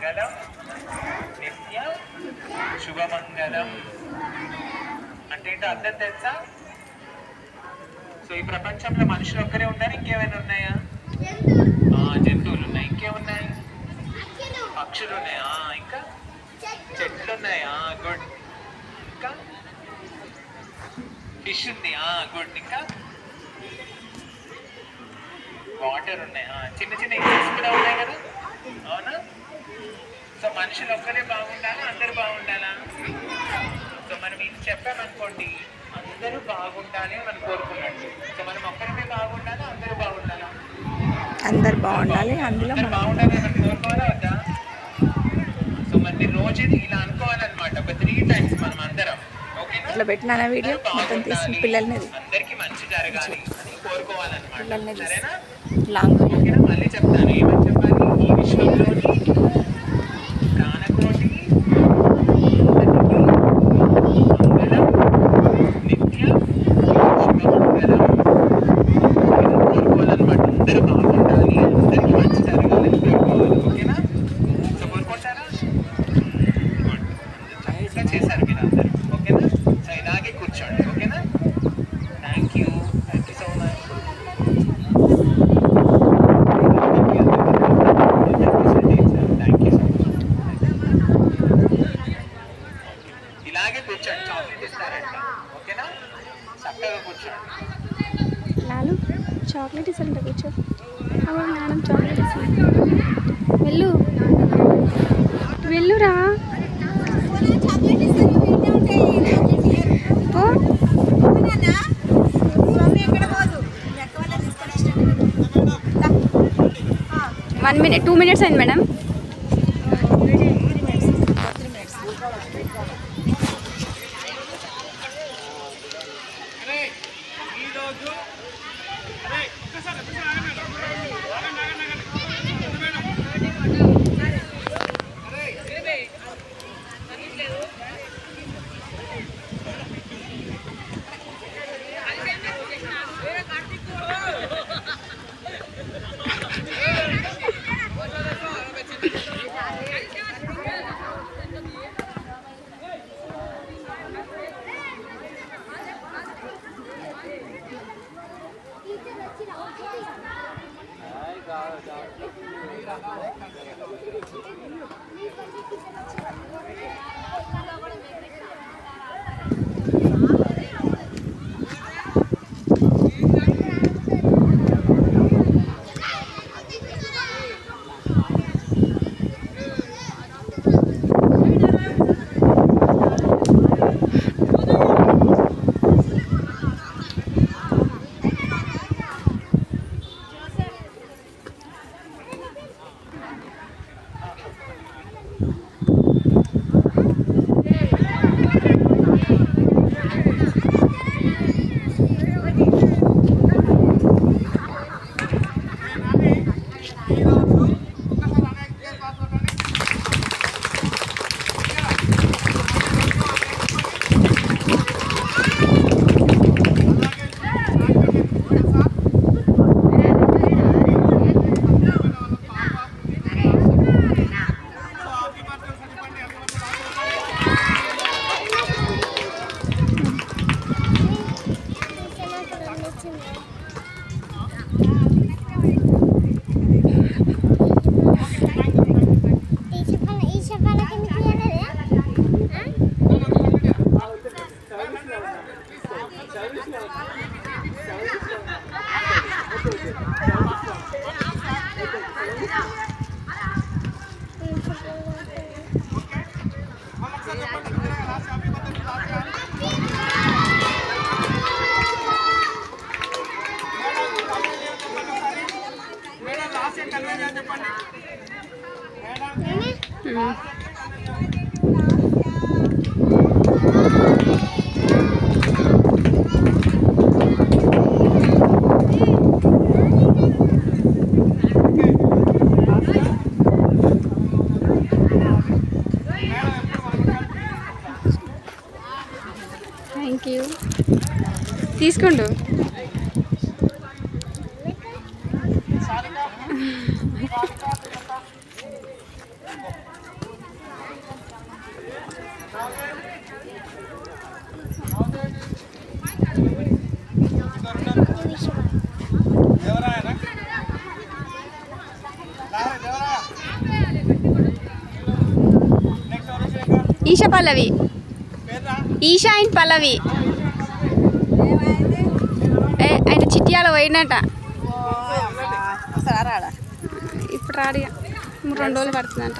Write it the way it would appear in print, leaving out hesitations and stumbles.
మంగళం నిత్య శుభమంగళం అంటే ఏంటో అర్థం తెలుసా? సో ఈ ప్రపంచంలో మనుషులు ఒక్కరే ఉంటారు, ఇంకేమైనా ఉన్నాయా? జంతువులు ఉన్నాయి, ఇంకేమున్నాయి? పక్షులు ఉన్నాయా? ఇంకా చెట్లు ఉన్నాయా? గుడ్. ఇంకా ఫిష్ ఉంది, గుడ్. ఇంకా వాటర్ ఉన్నాయి, చిన్న చిన్న ఇన్సెక్ట్స్ కూడా ఉన్నాయి కదా, అవునా? సో మనుషులు ఒక్కరే బాగుండాలా, అందరూ బాగుండాలా? సో మనం ఇది చెప్పామనుకోండి, అందరూ బాగుండాలి అని మనం కోరుకున్నట్టు. సో మనం ఒక్కరిమే బాగుండాలా, అందరూ బాగుండాలా? అందరు బాగుండాలి, అందులో బాగుండాలి అని కోరుకోవాలా వద్దా? సో మరి రోజు ఇలా అనుకోవాలన్నమాట, ఒక 3 times మనం అందరం. ఓకేనా? ఇట్లా పెట్టినా వీడియో మొత్తం తీసి పిల్లల్ని అందరికి మంచి జరగాలి అని కోరుకోవాలన్నమాట. సరేనా? లాంగ్ ఓకేనా? మళ్ళీ చెప్తాను, ఏమని చెప్పాలి? ఈ విశ్వంలోని ప్రాణకోటి మంగళం నిత్య శుభమంగళం కోరుకోవాలన్నమాట. అందరూ బాగుండాలి, అందరికి మంచి జరగాలి అని కోరుకోవాలి. ఓకేనా? సో కోరుకుంటారా? చక్కగా చేశారు మీరు అందరూ. ఓకేనా? సో ఇలాగే కూర్చోండి. ఓకేనా? Thank you so much. ఇలాగే కూర్చోండి, చాక్లెట్ ఇస్తారంట. ఓకేనా? చక్కగా కూర్చోండి. లాలు చాక్లెట్ ఇస్తారంట, కూర్చో. అవును మేడం, చాక్లెట్ ఇస్తాను. వెళ్ళు వెళ్ళురా. వన్ మినిట్ 2 minutes అయింది మేడం. Thank you. తీసుకోండు. ఈషా పల్లవి. ఈషా అండ్ పల్లవి. ఆయన చిట్యాల పోయినట. ఇప్పుడు రాడిగా 2 రోజులు పడుతుందంట.